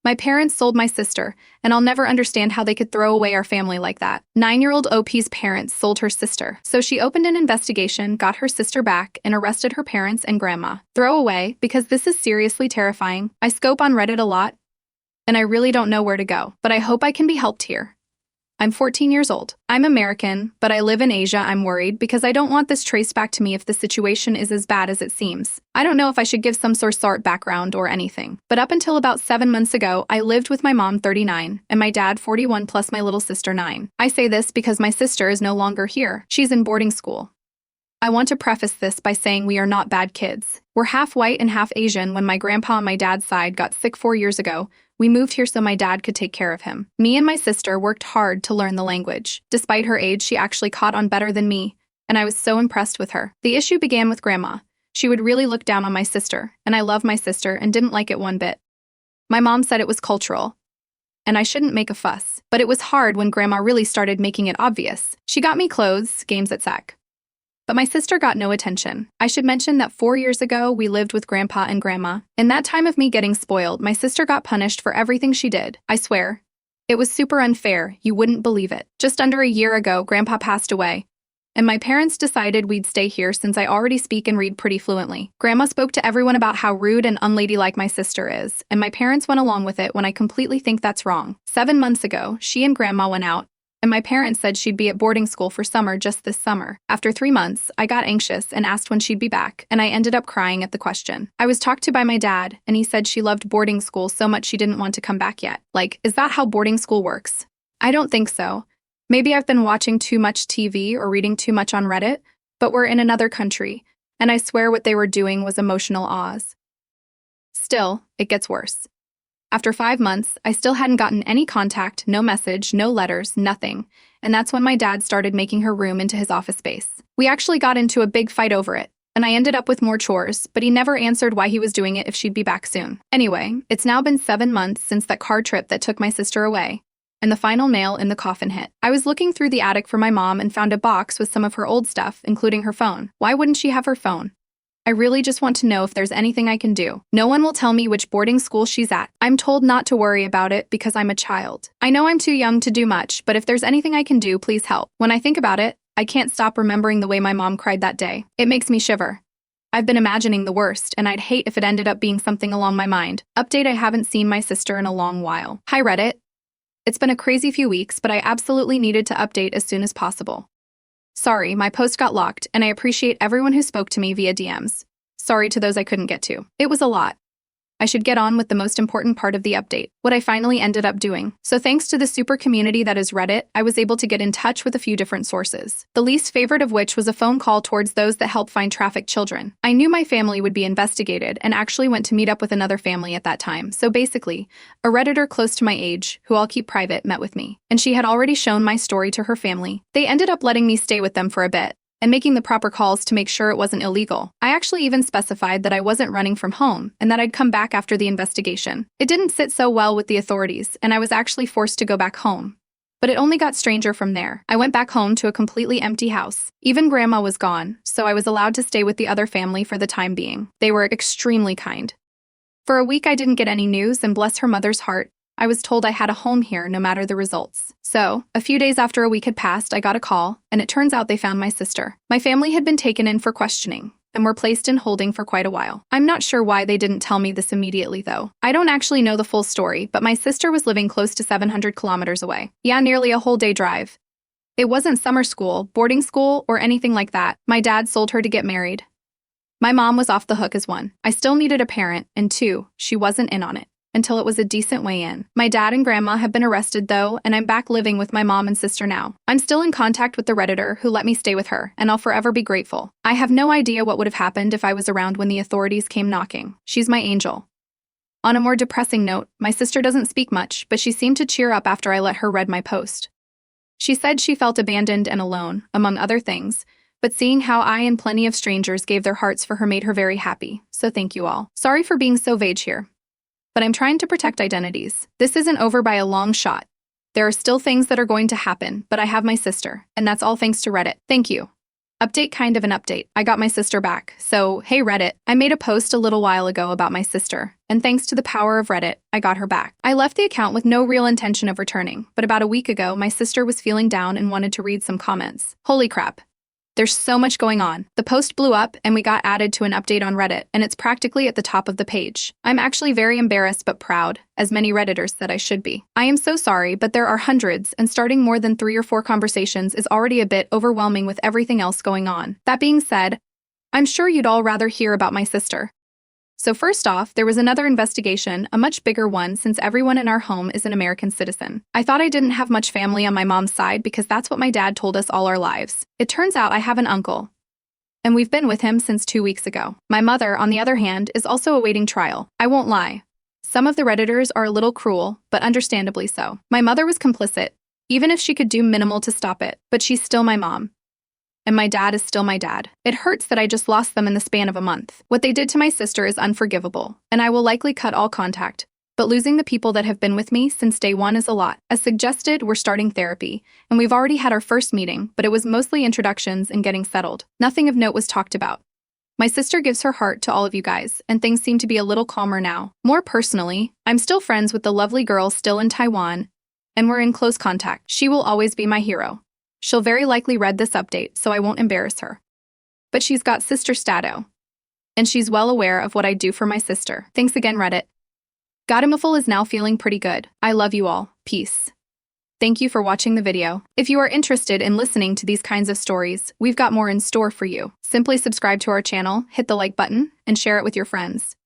My parents sold my sister, and I'll never understand how they could throw away our family like that. 9-year-old OP's parents sold her sister. So she opened an investigation, got her sister back, and arrested her parents and grandma. Throw away, because this is seriously terrifying. I scope on Reddit a lot, and I really don't know where to go, but I hope I can be helped here. I'm 14 years old. I'm American, but I live in Asia. I'm worried because I don't want this traced back to me if the situation is as bad as it seems. I don't know if I should give some sort of background or anything. But up until about 7 months ago, I lived with my mom, 39, and my dad, 41, plus my little sister, 9. I say this because my sister is no longer here. She's in boarding school. I want to preface this by saying we are not bad kids. We're half white and half Asian. When my grandpa on my dad's side got sick 4 years ago, we moved here so my dad could take care of him. Me and my sister worked hard to learn the language. Despite her age, she actually caught on better than me, and I was so impressed with her. The issue began with grandma. She would really look down on my sister, and I love my sister and didn't like it one bit. My mom said it was cultural, and I shouldn't make a fuss. But it was hard when grandma really started making it obvious. She got me clothes, games, etc. But my sister got no attention. I should mention that 4 years ago, we lived with grandpa and grandma. In that time of me getting spoiled, my sister got punished for everything she did. I swear. It was super unfair. You wouldn't believe it. Just under a year ago, grandpa passed away, and my parents decided we'd stay here since I already speak and read pretty fluently. Grandma spoke to everyone about how rude and unladylike my sister is, and my parents went along with it when I completely think that's wrong. 7 months ago, she and grandma went out, and my parents said she'd be at boarding school for summer just this summer. After 3 months, I got anxious and asked when she'd be back, and I ended up crying at the question. I was talked to by my dad, and he said she loved boarding school so much she didn't want to come back yet. Like, is that how boarding school works? I don't think so. Maybe I've been watching too much TV or reading too much on Reddit, but we're in another country, and I swear what they were doing was emotional Oz. Still, it gets worse. After 5 months, I still hadn't gotten any contact, no message, no letters, nothing. And that's when my dad started making her room into his office space. We actually got into a big fight over it, and I ended up with more chores, but he never answered why he was doing it if she'd be back soon. Anyway, it's now been 7 months since that car trip that took my sister away, and the final nail in the coffin hit. I was looking through the attic for my mom and found a box with some of her old stuff, including her phone. Why wouldn't she have her phone? I really just want to know if there's anything I can do. No one will tell me which boarding school she's at. I'm told not to worry about it because I'm a child. I know I'm too young to do much, but if there's anything I can do, please help. When I think about it, I can't stop remembering the way my mom cried that day. It makes me shiver. I've been imagining the worst, and I'd hate if it ended up being something along my mind. Update: I haven't seen my sister in a long while. Hi Reddit. It's been a crazy few weeks, but I absolutely needed to update as soon as possible. Sorry, my post got locked, and I appreciate everyone who spoke to me via DMs. Sorry to those I couldn't get to. It was a lot. I should get on with the most important part of the update, what I finally ended up doing. So thanks to the super community that is Reddit, I was able to get in touch with a few different sources. The least favorite of which was a phone call towards those that help find trafficked children. I knew my family would be investigated and actually went to meet up with another family at that time. So basically, a Redditor close to my age, who I'll keep private, met with me. And she had already shown my story to her family. They ended up letting me stay with them for a bit, and making the proper calls to make sure it wasn't illegal. I actually even specified that I wasn't running from home and that I'd come back after the investigation. It didn't sit so well with the authorities, and I was actually forced to go back home. But it only got stranger from there. I went back home to a completely empty house. Even grandma was gone, so I was allowed to stay with the other family for the time being. They were extremely kind. For a week I didn't get any news, and bless her mother's heart, I was told I had a home here no matter the results. So, a few days after a week had passed, I got a call, and it turns out they found my sister. My family had been taken in for questioning, and were placed in holding for quite a while. I'm not sure why they didn't tell me this immediately though. I don't actually know the full story, but my sister was living close to 700 kilometers away. Yeah, nearly a whole day drive. It wasn't summer school, boarding school, or anything like that. My dad sold her to get married. My mom was off the hook as one. I still needed a parent, and two, she wasn't in on it. Until it was a decent way in. My dad and grandma have been arrested though, and I'm back living with my mom and sister now. I'm still in contact with the Redditor who let me stay with her, and I'll forever be grateful. I have no idea what would have happened if I was around when the authorities came knocking. She's my angel. On a more depressing note, my sister doesn't speak much, but she seemed to cheer up after I let her read my post. She said she felt abandoned and alone, among other things, but seeing how I and plenty of strangers gave their hearts for her made her very happy, so thank you all. Sorry for being so vague here, but I'm trying to protect identities. This isn't over by a long shot. There are still things that are going to happen, but I have my sister, and that's all thanks to Reddit. Thank you. Update, kind of an update. I got my sister back. So, hey Reddit, I made a post a little while ago about my sister, and thanks to the power of Reddit, I got her back. I left the account with no real intention of returning, but about a week ago, my sister was feeling down and wanted to read some comments. Holy crap. There's so much going on. The post blew up and we got added to an update on Reddit, and it's practically at the top of the page. I'm actually very embarrassed but proud, as many Redditors said I should be. I am so sorry, but there are hundreds, and starting more than 3 or 4 conversations is already a bit overwhelming with everything else going on. That being said, I'm sure you'd all rather hear about my sister. So first off, there was another investigation, a much bigger one since everyone in our home is an American citizen. I thought I didn't have much family on my mom's side because that's what my dad told us all our lives. It turns out I have an uncle, and we've been with him since 2 weeks ago. My mother, on the other hand, is also awaiting trial. I won't lie. Some of the Redditors are a little cruel, but understandably so. My mother was complicit, even if she could do minimal to stop it, but she's still my mom. And my dad is still my dad. It hurts that I just lost them in the span of a month. What they did to my sister is unforgivable, and I will likely cut all contact. But losing the people that have been with me since day one is a lot. As suggested, we're starting therapy, and we've already had our first meeting, but it was mostly introductions and getting settled. Nothing of note was talked about. My sister gives her heart to all of you guys, and things seem to be a little calmer now. More personally, I'm still friends with the lovely girl still in Taiwan, and we're in close contact. She will always be my hero. She'll very likely read this update, so I won't embarrass her. But she's got sister status, and she's well aware of what I do for my sister. Thanks again, Reddit. Godimaful is now feeling pretty good. I love you all. Peace. Thank you for watching the video. If you are interested in listening to these kinds of stories, we've got more in store for you. Simply subscribe to our channel, hit the like button, and share it with your friends.